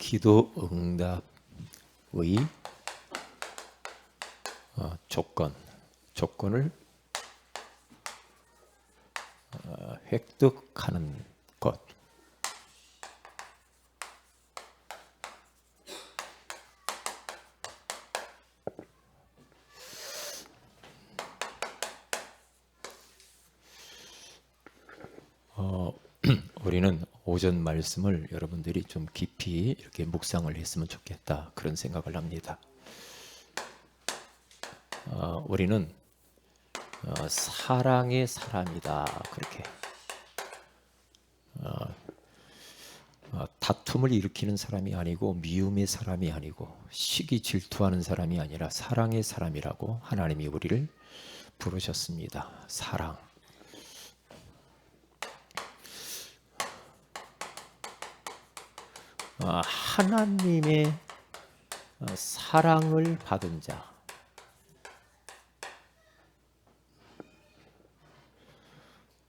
기도 응답의 조건을 획득하는 것. 우리는 오전 말씀을 여러분들이 좀 깊이 이렇게 묵상을 했으면 좋겠다, 그런 생각을 합니다. 우리는 사랑의 사람이다, 그렇게 다툼을 일으키는 사람이 아니고 미움의 사람이 아니고 시기 질투하는 사람이 아니라 사랑의 사람이라고 하나님이 우리를 부르셨습니다. 사랑. 하나님의 사랑을 받은 자.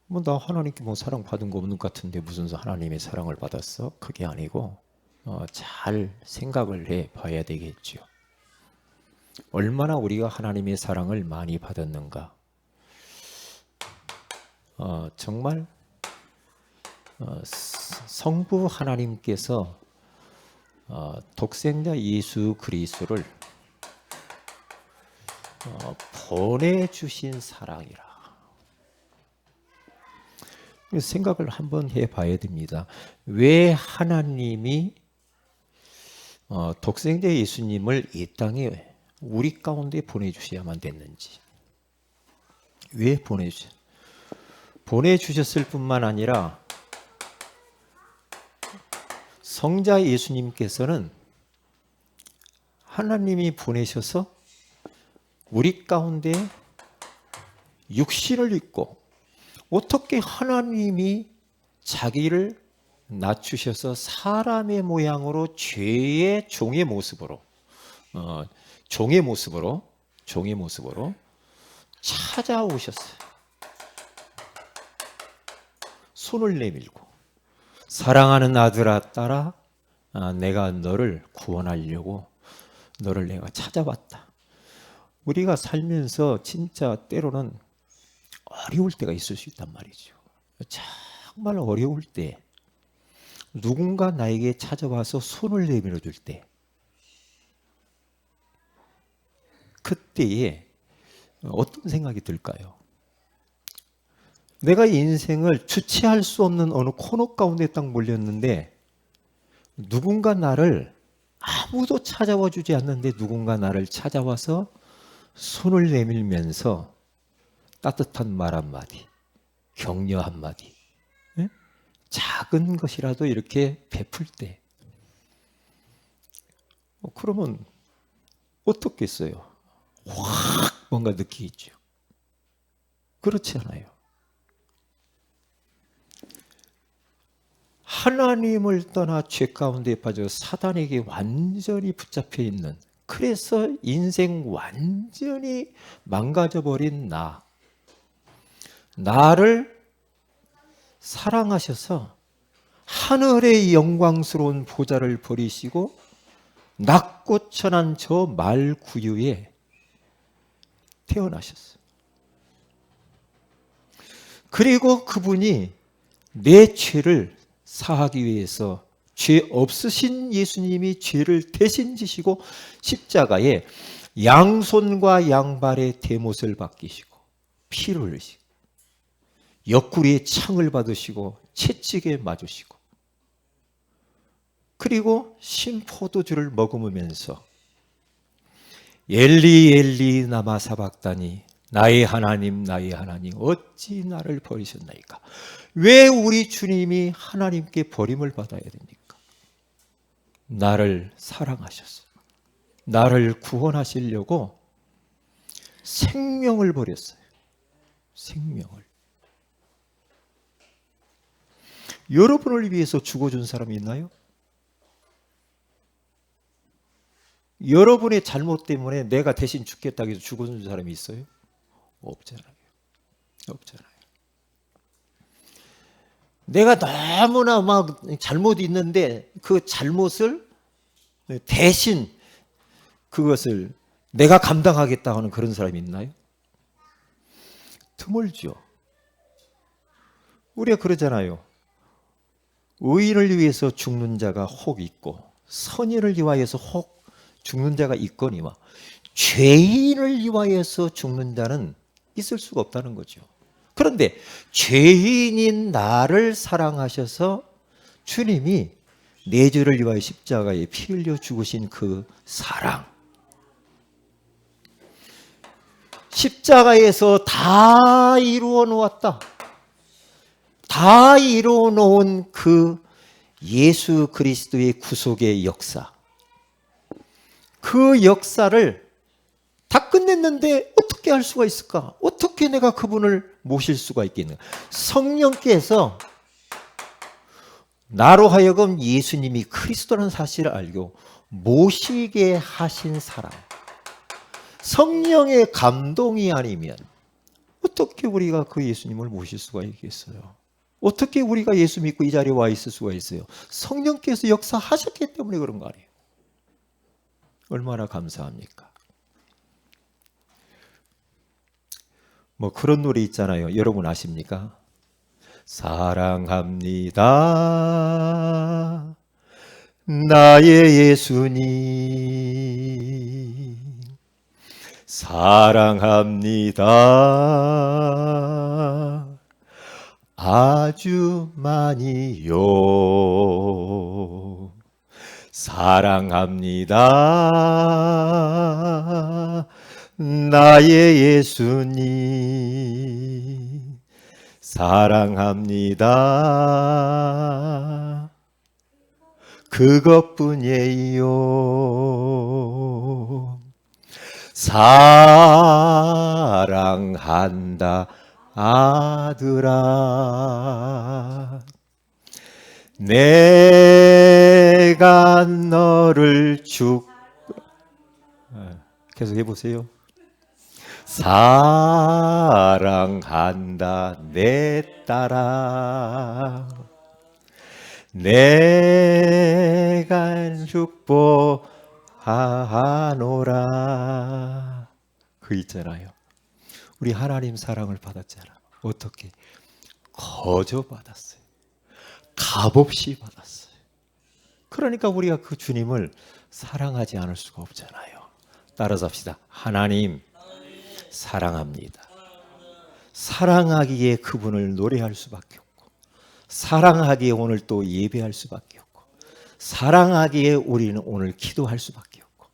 나 하나님께 사랑 받은 거 없는 것 같은데 무슨 하나님의 사랑을 받았어? 그게 아니고 잘 생각을 해 봐야 되겠죠. 얼마나 우리가 하나님의 사랑을 많이 받았는가. 정말 성부 하나님께서 독생자 예수 그리스도를 보내주신 사랑이라. 생각을 한번 해봐야 됩니다. 왜 하나님이 독생자 예수님을 이 땅에 우리 가운데 보내주셔야만 됐는지. 왜 보내주셨을 뿐만 아니라 성자 예수님께서는 하나님이 보내셔서 우리 가운데 육신을 입고, 어떻게 하나님이 자기를 낮추셔서 사람의 모양으로 죄의 종의 모습으로 찾아오셨어요. 손을 내밀고, 사랑하는 아들아 딸아, 내가 너를 구원하려고 너를 내가 찾아왔다. 우리가 살면서 진짜 때로는 어려울 때가 있을 수 있단 말이죠. 정말 어려울 때 누군가 나에게 찾아와서 손을 내밀어 줄 때, 그때에 어떤 생각이 들까요? 내가 인생을 주체할 수 없는 어느 코너 가운데 딱 몰렸는데, 누군가 나를, 아무도 찾아와 주지 않는데 누군가 나를 찾아와서 손을 내밀면서 따뜻한 말 한마디, 격려 한마디, 작은 것이라도 이렇게 베풀 때, 그러면 어떻겠어요? 확 뭔가 느끼겠죠. 그렇지 않아요? 하나님을 떠나 죄 가운데 빠져 사단에게 완전히 붙잡혀 있는, 그래서 인생 완전히 망가져버린 나를 사랑하셔서 하늘의 영광스러운 보좌를 버리시고 낮고 천한 저 말구유에 태어나셨어요. 그리고 그분이 내 죄를 사하기 위해서 죄 없으신 예수님이 죄를 대신 지시고 십자가에 양손과 양발의 대못을 받기시고 피를 흘리시고 옆구리에 창을 받으시고 채찍에 맞으시고, 그리고 신포도주를 머금으면서 엘리 엘리 나마 사박다니, 나의 하나님 어찌 나를 버리셨나이까. 왜 우리 주님이 하나님께 버림을 받아야 됩니까? 나를 사랑하셨어요. 나를 구원하시려고 생명을 버렸어요. 생명을. 여러분을 위해서 죽어준 사람이 있나요? 여러분의 잘못 때문에 내가 대신 죽겠다고 해서 죽어준 사람이 있어요? 없잖아요. 내가 너무나 막 잘못이 있는데 그 잘못을 대신 그것을 내가 감당하겠다 하는 그런 사람이 있나요? 드물죠. 우리가 그러잖아요. 의인을 위해서 죽는 자가 혹 있고 선인을 위하여서 혹 죽는 자가 있거니와 죄인을 위하여서 죽는 자는 있을 수가 없다는 거죠. 그런데 죄인인 나를 사랑하셔서 주님이 내 죄를 위하여 십자가에 피 흘려 죽으신 그 사랑, 십자가에서 다 이루어 놓았다, 다 이루어 놓은 그 예수 그리스도의 구속의 역사, 그 역사를 다 끝냈는데 어떻게 할 수가 있을까? 어떻게 내가 그분을 모실 수가 있겠는가? 성령께서 나로 하여금 예수님이 그리스도라는 사실을 알고 모시게 하신 사람, 성령의 감동이 아니면 어떻게 우리가 그 예수님을 모실 수가 있겠어요? 어떻게 우리가 예수 믿고 이 자리에 와 있을 수가 있어요? 성령께서 역사하셨기 때문에 그런 거 아니에요. 얼마나 감사합니까? 뭐 그런 노래 있잖아요. 여러분 아십니까? 사랑합니다. 나의 예수님. 사랑합니다. 아주 많이요. 사랑합니다. 나의 예수님. 사랑합니다. 그것뿐이에요. 사랑한다 아들아. 내가 너를 계속 해보세요. 사랑한다 내 딸아. 내가 축복하노라. 그 있잖아요. 우리 하나님 사랑을 받았잖아. 어떻게? 거저 받았어요. 값없이 받았어요. 그러니까 우리가 그 주님을 사랑하지 않을 수가 없잖아요. 따라서 합시다. 하나님 사랑합니다. 사랑하기에 그분을 노래할 수밖에 없고, 사랑하기에 오늘 또 예배할 수밖에 없고, 사랑하기에 우리는 오늘 기도할 수밖에 없고,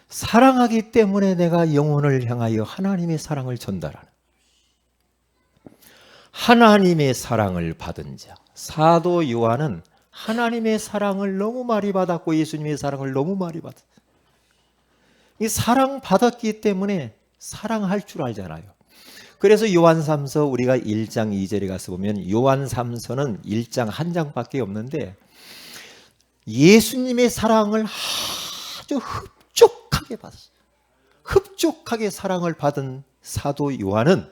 사랑하기 때문에 내가 영혼을 향하여 하나님의 사랑을 전달하는, 하나님의 사랑을 받은 자. 사도 요한은 하나님의 사랑을 너무 많이 받았고 예수님의 사랑을 너무 많이 받았어요. 이 사랑 받았기 때문에 사랑할 줄 알잖아요. 그래서 요한3서 우리가 1장 2절에 가서 보면 요한3서는 1장 한 장밖에 없는데 예수님의 사랑을 아주 흡족하게 받았어요. 흡족하게 사랑을 받은 사도 요한은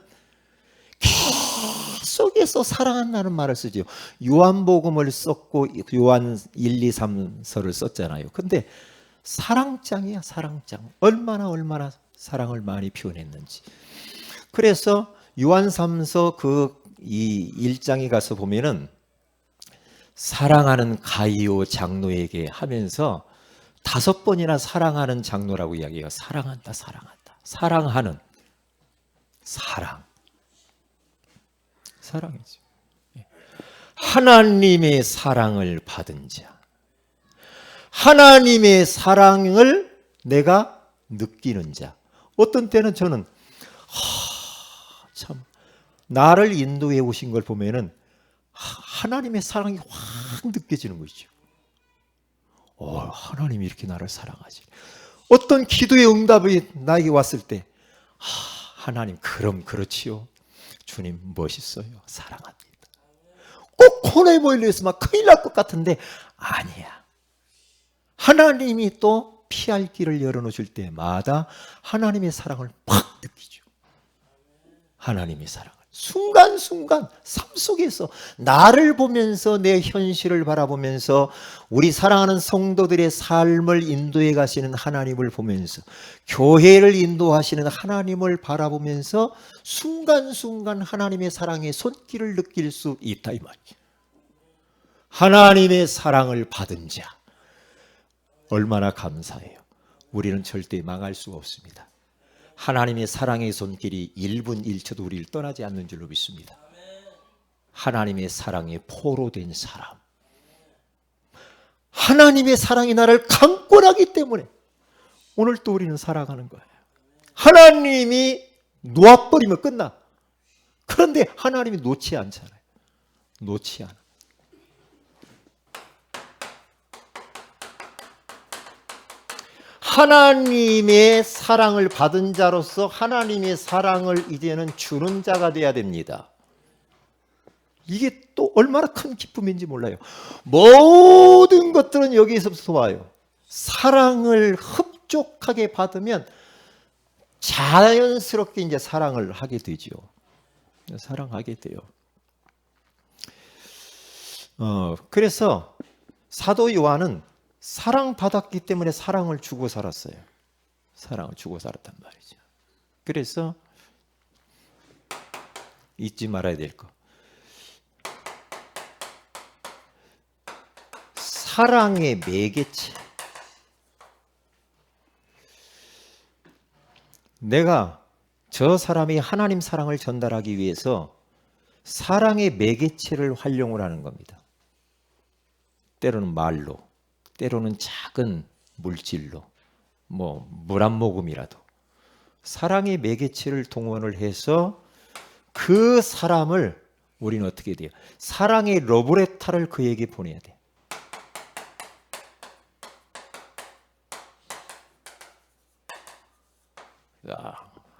계속해서 사랑한다는 말을 쓰죠. 요한복음을 썼고 요한 1, 2, 3서를 썼잖아요. 근데 사랑장이야, 사랑장. 얼마나 사랑을 많이 표현했는지. 그래서 요한3서 이 1장에 가서 보면은 사랑하는 가이오 장로에게 하면서 5번이나 사랑하는 장로라고 이야기해요. 사랑한다, 사랑한다. 사랑하는 사랑이죠. 하나님의 사랑을 받은 자. 하나님의 사랑을 내가 느끼는 자. 어떤 때는 저는 참 나를 인도해 오신 걸 보면은 하나님의 사랑이 확 느껴지는 것이죠. 하나님이 이렇게 나를 사랑하지. 어떤 기도의 응답이 나에게 왔을 때 하나님 그럼 그렇지요. 주님 멋있어요. 사랑합니다. 꼭 코너에 몰려있어 막 큰일 날 것 같은데 아니야. 하나님이 또 피할 길을 열어놓으실 때마다 하나님의 사랑을 팍 느끼죠. 하나님의 사랑을. 순간순간 삶 속에서 나를 보면서 내 현실을 바라보면서 우리 사랑하는 성도들의 삶을 인도해 가시는 하나님을 보면서 교회를 인도하시는 하나님을 바라보면서 순간순간 하나님의 사랑의 손길을 느낄 수 있다 이 말이에요. 하나님의 사랑을 받은 자 얼마나 감사해요. 우리는 절대 망할 수가 없습니다. 하나님의 사랑의 손길이 1분 1초도 우리를 떠나지 않는 줄로 믿습니다. 하나님의 사랑에 포로된 사람, 하나님의 사랑이 나를 강권하기 때문에 오늘 또 우리는 살아가는 거예요. 하나님이 놓아버리면 끝나. 그런데 하나님이 놓지 않잖아요. 놓지 않아. 하나님의 사랑을 받은 자로서 하나님의 사랑을 이제는 주는 자가 돼야 됩니다. 이게 또 얼마나 큰 기쁨인지 몰라요. 모든 것들은 여기서부터 와요. 사랑을 흡족하게 받으면 자연스럽게 이제 사랑을 하게 되죠. 사랑하게 돼요. 그래서 사도 요한은 사랑받았기 때문에 사랑을 주고 살았어요. 사랑을 주고 살았단 말이죠. 그래서 잊지 말아야 될 거. 사랑의 매개체. 내가 저 사람이 하나님 사랑을 전달하기 위해서 사랑의 매개체를 활용을 하는 겁니다. 때로는 말로, 때로는 작은 물질로, 물 한 모금이라도 사랑의 매개체를 동원을 해서 그 사람을 우리는 어떻게 돼요? 사랑의 러브레터를 그에게 보내야 돼.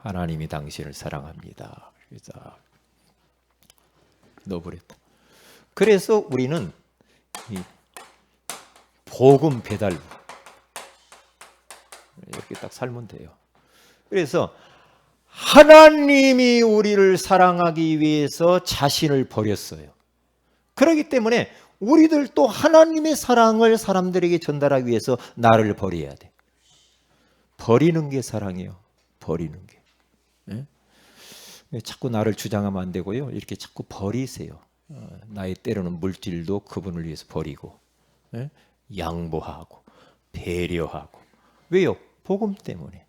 하나님이 당신을 사랑합니다. 그래서 러브레터. 그래서 우리는 이 복음 배달부 이렇게 딱 살면 돼요. 그래서 하나님이 우리를 사랑하기 위해서 자신을 버렸어요. 그렇기 때문에 우리들도 하나님의 사랑을 사람들에게 전달하기 위해서 나를 버려야 돼. 버리는 게 사랑이에요. 버리는 게. 자꾸 나를 주장하면 안 되고요. 이렇게 자꾸 버리세요. 나의 때로는 물질도 그분을 위해서 버리고 양보하고 배려하고. 왜요? 복음 때문에.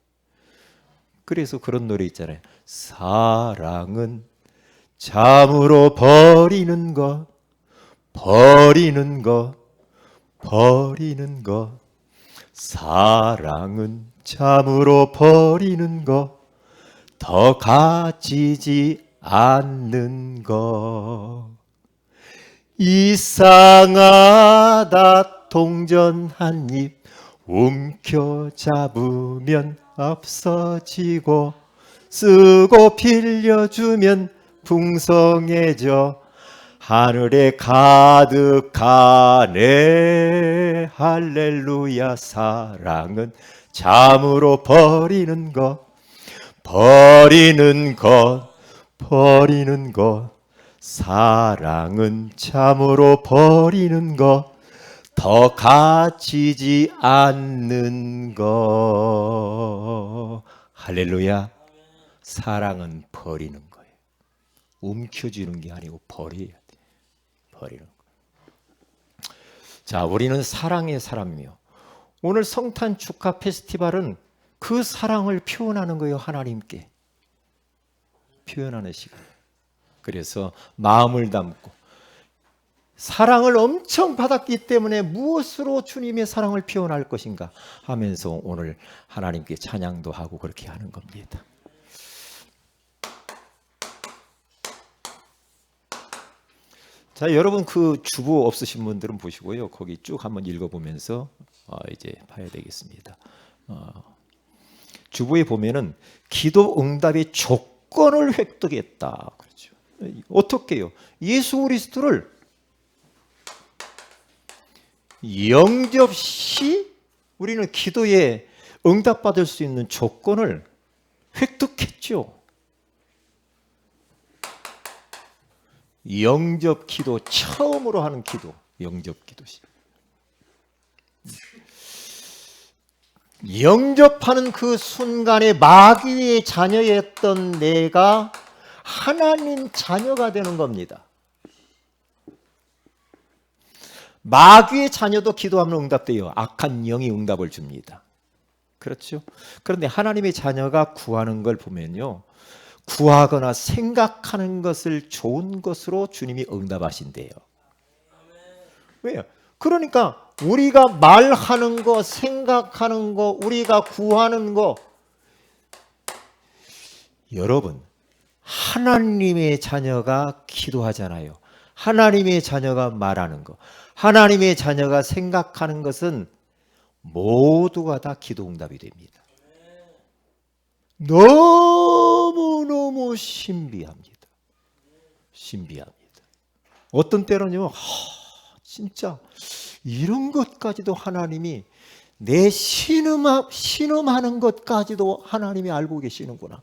그래서 그런 노래 있잖아요. 사랑은 참으로 버리는 것, 버리는 것, 버리는 것. 사랑은 참으로 버리는 것, 더 가지지 않는 것. 이상하다 동전 한 입 움켜잡으면 없어지고 쓰고 빌려주면 풍성해져 하늘에 가득하네. 할렐루야. 사랑은 참으로 버리는 것, 버리는 것, 버리는 것. 사랑은 참으로 버리는 것, 더 가지지 않는 것. 할렐루야. 사랑은 버리는 거예요. 움켜쥐는 게 아니고 버려야 돼. 버리는 거. 자, 우리는 사랑의 사람이며 오늘 성탄 축하 페스티벌은 그 사랑을 표현하는 거예요. 하나님께 표현하는 시간. 그래서 마음을 담고 사랑을 엄청 받았기 때문에 무엇으로 주님의 사랑을 표현할 것인가 하면서 오늘 하나님께 찬양도 하고 그렇게 하는 겁니다. 자, 여러분 그 주보 없으신 분들은 보시고요. 거기 쭉 한번 읽어보면서 이제 봐야 되겠습니다. 주보에 보면은 기도 응답의 조건을 획득했다. 그렇죠. 어떻게 해요? 예수 그리스도를 영접시 우리는 기도에 응답받을 수 있는 조건을 획득했죠. 영접 기도, 처음으로 하는 기도, 영접 기도. 영접하는 그 순간에 마귀의 자녀였던 내가 하나님 자녀가 되는 겁니다. 마귀의 자녀도 기도하면 응답돼요. 악한 영이 응답을 줍니다. 그렇죠? 그런데 하나님의 자녀가 구하는 걸 보면요, 구하거나 생각하는 것을 좋은 것으로 주님이 응답하신대요. 왜요? 그러니까 우리가 말하는 거, 생각하는 거, 우리가 구하는 거, 여러분, 하나님의 자녀가 기도하잖아요. 하나님의 자녀가 말하는 거, 하나님의 자녀가 생각하는 것은 모두가 다 기도 응답이 됩니다. 너무너무 신비합니다. 신비합니다. 어떤 때는요, 진짜 이런 것까지도 하나님이, 내 신음하는 것까지도 하나님이 알고 계시는구나.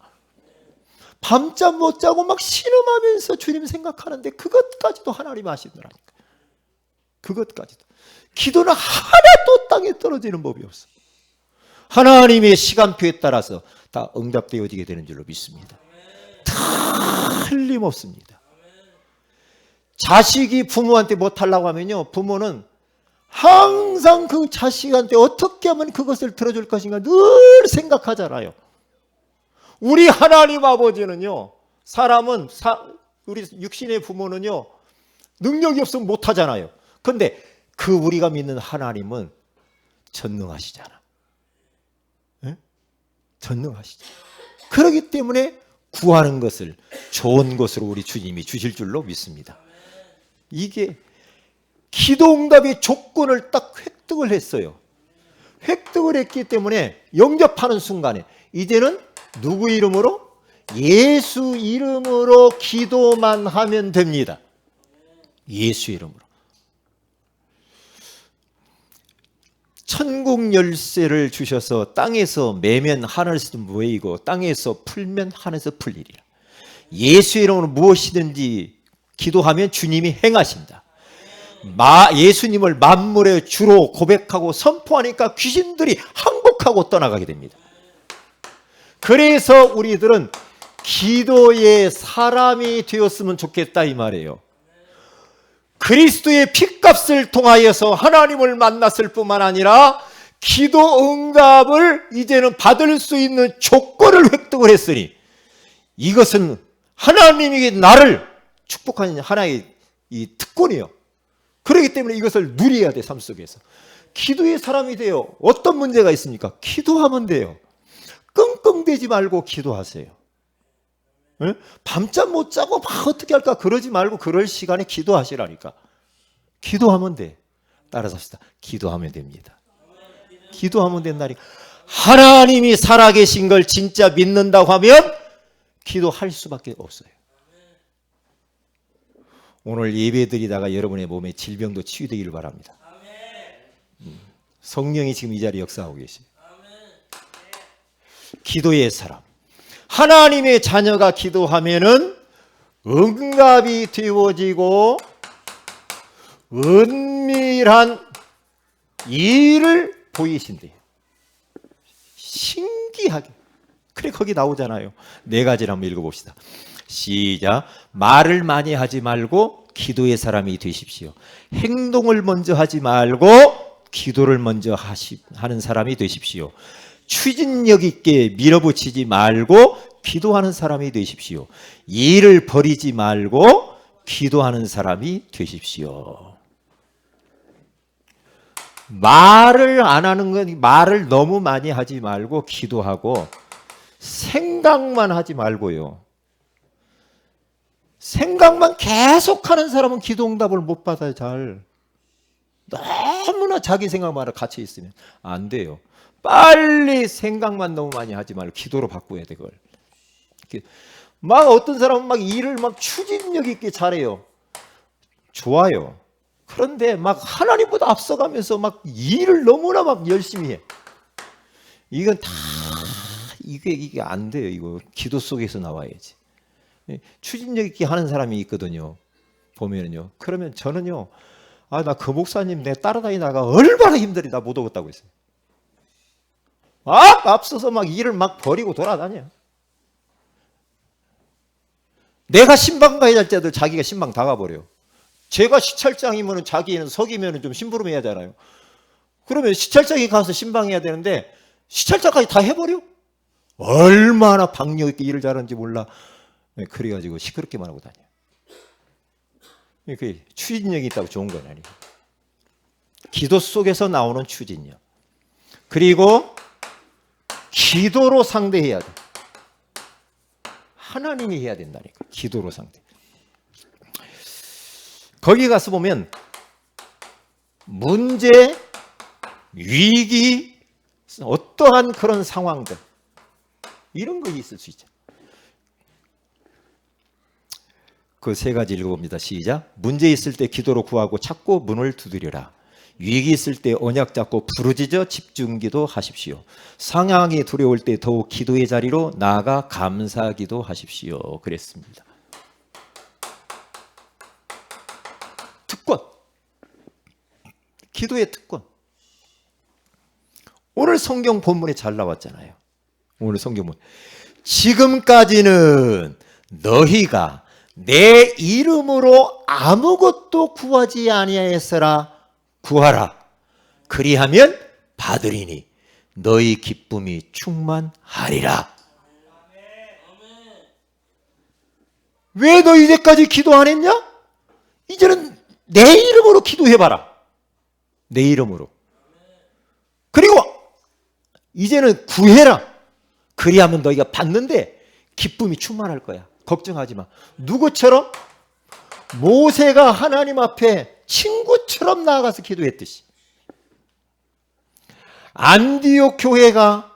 밤잠 못 자고 막 신음하면서 주님 생각하는데 그것까지도 하나님이 아시더라니까. 그것까지도. 기도는 하나도 땅에 떨어지는 법이 없어. 하나님의 시간표에 따라서 다 응답되어지게 되는 줄로 믿습니다. 틀림없습니다. 자식이 부모한테 못하려고 하면요, 부모는 항상 그 자식한테 어떻게 하면 그것을 들어줄 것인가 늘 생각하잖아요. 우리 하나님 아버지는요, 사람은 우리 육신의 부모는요, 능력이 없으면 못하잖아요. 그런데 그 우리가 믿는 하나님은 전능하시잖아. 네? 전능하시잖아. 그렇기 때문에 구하는 것을 좋은 것으로 우리 주님이 주실 줄로 믿습니다. 이게 기도 응답의 조건을 딱 획득을 했어요. 획득을 했기 때문에 영접하는 순간에 이제는 누구 이름으로? 예수 이름으로 기도만 하면 됩니다. 예수 이름으로. 천국 열쇠를 주셔서 땅에서 매면 하늘에서 모이고 땅에서 풀면 하늘에서 풀리리라. 예수 이름으로 무엇이든지 기도하면 주님이 행하신다. 예수님을 만물의 주로 고백하고 선포하니까 귀신들이 항복하고 떠나가게 됩니다. 그래서 우리들은 기도의 사람이 되었으면 좋겠다 이 말이에요. 그리스도의 핏값을 통하여서 하나님을 만났을 뿐만 아니라 기도 응답을 이제는 받을 수 있는 조건을 획득을 했으니 이것은 하나님이 나를 축복하는 하나의 이 특권이에요. 그렇기 때문에 이것을 누려야 돼. 삶 속에서 기도의 사람이 돼요. 어떤 문제가 있습니까? 기도하면 돼요. 끙끙대지 말고 기도하세요. 네? 밤잠 못 자고 막 어떻게 할까 그러지 말고 그럴 시간에 기도하시라니까. 기도하면 돼. 따라서 합시다. 기도하면 됩니다. 기도하면 된다니까. 하나님이 살아계신 걸 진짜 믿는다고 하면 기도할 수밖에 없어요. 오늘 예배드리다가 여러분의 몸에 질병도 치유되기를 바랍니다. 성령이 지금 이 자리에 역사하고 계시죠. 기도의 사람. 하나님의 자녀가 기도하면은 응답이 되어지고 은밀한 일을 보이신대요. 신기하게. 그래 거기 나오잖아요. 네 가지를 한번 읽어봅시다. 시작. 말을 많이 하지 말고 기도의 사람이 되십시오. 행동을 먼저 하지 말고 기도를 먼저 하는 사람이 되십시오. 추진력 있게 밀어붙이지 말고 기도하는 사람이 되십시오. 일을 버리지 말고 기도하는 사람이 되십시오. 말을 안 하는 건 말을 너무 많이 하지 말고 기도하고 생각만 하지 말고요. 생각만 계속하는 사람은 기도 응답을 못 받아요. 잘. 너무나 자기 생각만 갇혀 있으면 안 돼요. 빨리 생각만 너무 많이 하지 말고 기도로 바꿔야 돼. 그걸. 막 어떤 사람은 막 일을 막 추진력 있게 잘해요. 좋아요. 그런데 막 하나님보다 앞서가면서 막 일을 너무나 막 열심히 해. 이건 다 이게 안 돼요. 이거 기도 속에서 나와야지. 추진력 있게 하는 사람이 있거든요. 보면은요. 그러면 저는요. 아, 나 그 목사님 내 따라다니다가 얼마나 힘들이 나 못 오겠다고 했어요. 앞서서 막 일을 막 버리고 돌아다녀. 내가 신방 가야 할 때도 자기가 신방 다 가버려. 제가 시찰장이면 자기는 석이면 좀 심부름해야 하잖아요. 그러면 시찰장에 가서 신방해야 되는데 시찰장까지 다 해버려? 얼마나 박력 있게 일을 잘하는지 몰라. 그래가지고 시끄럽게만 하고 다녀. 그 추진력이 있다고 좋은 건 아니에요. 기도 속에서 나오는 추진력. 그리고 기도로 상대해야 돼. 하나님이 해야 된다니까. 기도로 상대. 거기 가서 보면 문제, 위기, 어떠한 그런 상황들 이런 거 있을 수 있죠. 그 세 가지 읽어봅니다. 시작. 문제 있을 때 기도로 구하고 찾고 문을 두드려라. 위기 있을 때 언약 잡고 부르짖어 집중기도 하십시오. 상황이 두려울 때 더욱 기도의 자리로 나아가 감사기도 하십시오. 그랬습니다. 특권. 기도의 특권. 오늘 성경 본문에 잘 나왔잖아요. 오늘 성경문. 지금까지는 너희가 내 이름으로 아무것도 구하지 아니하였으라 구하라. 그리하면 받으리니 너희 기쁨이 충만하리라. 왜 너 이제까지 기도 안 했냐? 이제는 내 이름으로 기도해봐라. 내 이름으로. 그리고 이제는 구해라. 그리하면 너희가 받는데 기쁨이 충만할 거야. 걱정하지 마. 누구처럼? 모세가 하나님 앞에 친구처럼 나아가서 기도했듯이. 안디옥 교회가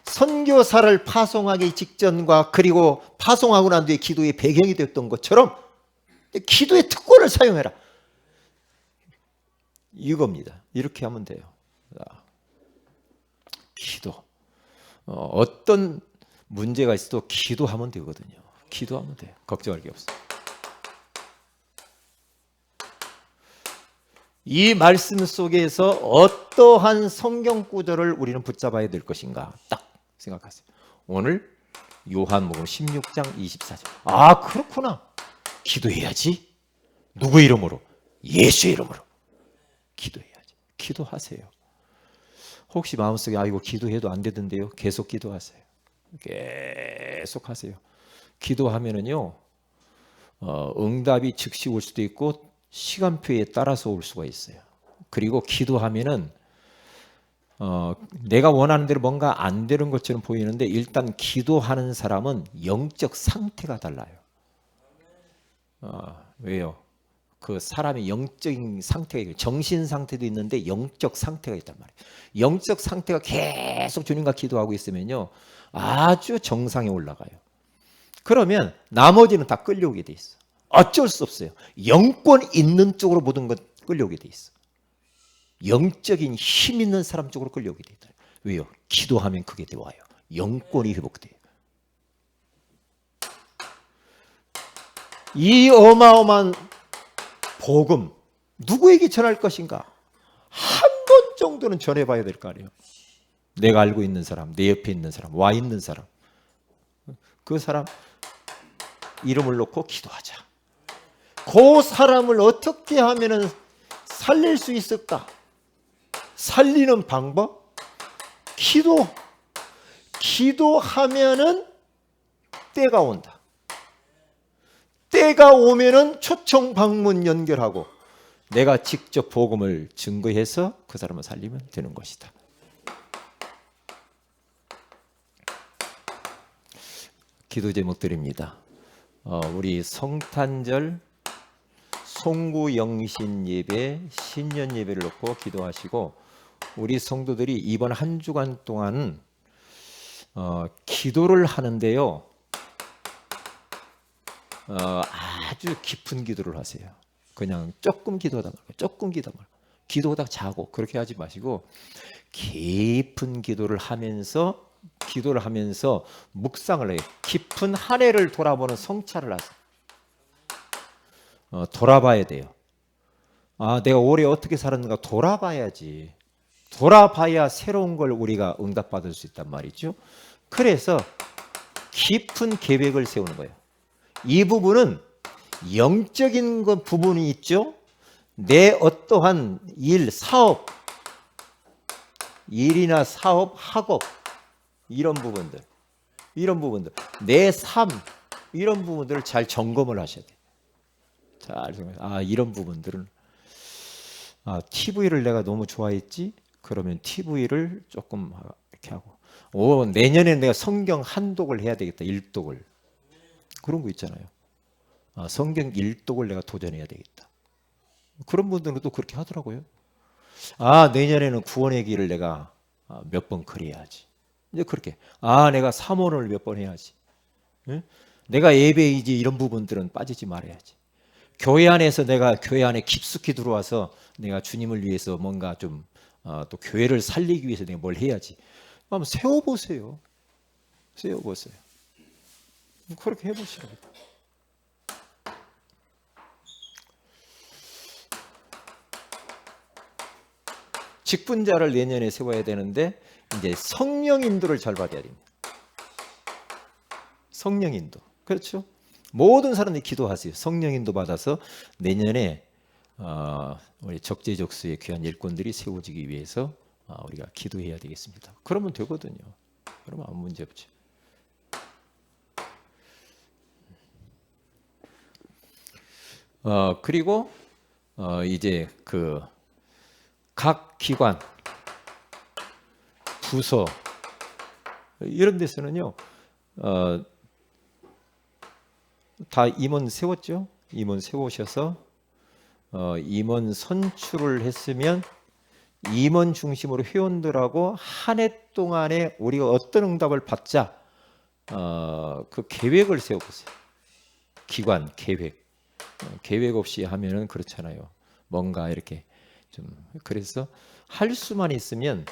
선교사를 파송하기 직전과 그리고 파송하고 난 뒤에 기도의 배경이 됐던 것처럼 기도의 특권을 사용해라. 이겁니다. 이렇게 하면 돼요. 기도. 어떤 문제가 있어도 기도하면 되거든요. 기도하면 돼요. 걱정할 게 없어요. 이 말씀 속에서 어떠한 성경 구절을 우리는 붙잡아야 될 것인가 딱 생각하세요. 오늘 요한복음 16장 24절. 아, 그렇구나. 기도해야지. 누구 이름으로? 예수 이름으로. 기도해야지. 기도하세요. 혹시 마음속에 이거 기도해도 안 되던데요? 계속 기도하세요. 계속 하세요. 기도하면은요, 응답이 즉시 올 수도 있고 시간표에 따라서 올 수가 있어요. 그리고 기도하면은 내가 원하는 대로 뭔가 안 되는 것처럼 보이는데 일단 기도하는 사람은 영적 상태가 달라요. 왜요? 그 사람의 영적인 상태가 정신 상태도 있는데 영적 상태가 있단 말이에요. 영적 상태가 계속 주님과 기도하고 있으면요, 아주 정상에 올라가요. 그러면 나머지는 다 끌려오게 돼 있어. 어쩔 수 없어요. 영권 있는 쪽으로 모든 것 끌려오게 돼 있어. 영적인 힘 있는 사람 쪽으로 끌려오게 돼 있다. 왜요? 기도하면 그게 되와요. 영권이 회복돼요. 이 어마어마한 복음 누구에게 전할 것인가? 한 번 정도는 전해봐야 될 거 아니에요. 내가 알고 있는 사람, 내 옆에 있는 사람, 와 있는 사람, 그 사람 이름을 놓고 기도하자. 그 사람을 어떻게 하면 살릴 수 있을까? 살리는 방법? 기도하면은 때가 온다. 때가 오면은 초청 방문 연결하고 내가 직접 복음을 증거해서 그 사람을 살리면 되는 것이다. 기도 제목드립니다. 우리 성탄절 송구영신 예배, 신년 예배를 놓고 기도하시고 우리 성도들이 이번 한 주간 동안 기도를 하는데요. 아주 깊은 기도를 하세요. 그냥 조금 기도하다 말고 조금 기도하다 말고 기도하다가 자고 그렇게 하지 마시고 깊은 기도를 하면서 묵상을 해요. 깊은 한 해를 돌아보는 성찰을 하세요. 돌아봐야 돼요. 아, 내가 올해 어떻게 살았는가 돌아봐야지. 돌아봐야 새로운 걸 우리가 응답받을 수 있단 말이죠. 그래서 깊은 계획을 세우는 거예요. 이 부분은 영적인 부분이 있죠. 내 어떠한 일, 사업, 일이나 사업, 학업 이런 부분들, 내 삶 이런 부분들을 잘 점검을 하셔야 돼요. 이런 부분들은 TV를 내가 너무 좋아했지? 그러면 TV를 조금 이렇게 하고 내년에 내가 성경 한독을 해야 되겠다. 일독을. 그런 거 있잖아요. 성경 일독을 내가 도전해야 되겠다. 그런 분들은 또 그렇게 하더라고요. 내년에는 구원의 길을 내가 몇 번 그려야지. 이제 그렇게. 내가 사모를 몇 번 해야지. 응? 내가 예배이지 이런 부분들은 빠지지 말아야지. 교회 안에서 내가 교회 안에 깊숙이 들어와서 내가 주님을 위해서 뭔가 좀 또 교회를 살리기 위해서 내가 뭘 해야지. 한번 세워보세요. 그렇게 해보시라고. 직분자를 내년에 세워야 되는데 이제 성령 인도를 잘 받아야 됩니다. 성령 인도. 그렇죠? 모든 사람들이 기도하세요. 성령 인도 받아서 내년에 우리 적재적소의 귀한 일꾼들이 세워지기 위해서 우리가 기도해야 되겠습니다. 그러면 되거든요. 그러면 아무 문제 없죠. 그리고 이제 그 각 기관, 부서 이런 데서는요, 다 임원 세웠죠. 임원 세우셔서 임원 선출을 했으면 임원 중심으로 회원들하고 한 해 동안에 우리가 어떤 응답을 받자 그 계획을 세워보세요. 기관 계획 없이 하면은 그렇잖아요. 뭔가 이렇게 좀 그래서 할 수만 있으면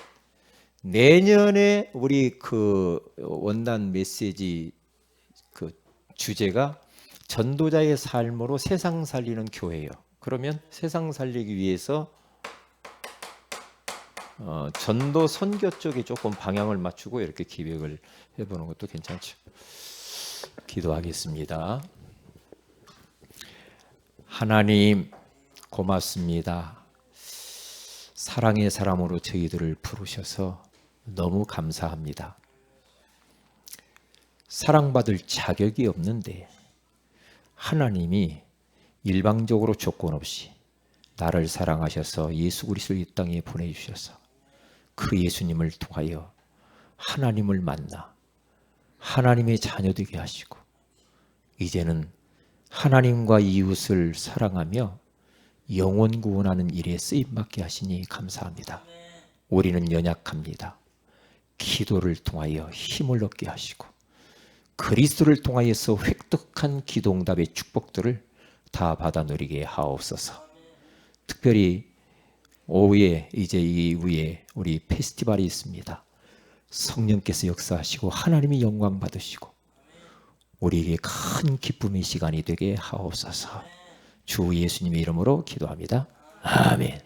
내년에 우리 그 원단 메시지 그 주제가 전도자의 삶으로 세상 살리는 교회예요. 그러면 세상 살리기 위해서 전도 선교 쪽에 조금 방향을 맞추고 이렇게 기획을 해보는 것도 괜찮죠. 기도하겠습니다. 하나님 고맙습니다. 사랑의 사람으로 저희들을 부르셔서 너무 감사합니다. 사랑받을 자격이 없는데 하나님이 일방적으로 조건 없이 나를 사랑하셔서 예수 그리스도를 이 땅에 보내주셔서 그 예수님을 통하여 하나님을 만나 하나님의 자녀 되게 하시고 이제는 하나님과 이웃을 사랑하며 영혼 구원하는 일에 쓰임받게 하시니 감사합니다. 우리는 연약합니다. 기도를 통하여 힘을 얻게 하시고 그리스도를 통하여서 획득한 기도응답의 축복들을 다 받아 누리게 하옵소서. 특별히 오후에 이제 이후에 우리 페스티벌이 있습니다. 성령께서 역사하시고 하나님이 영광 받으시고 우리에게 큰 기쁨의 시간이 되게 하옵소서. 주 예수님의 이름으로 기도합니다. 아멘.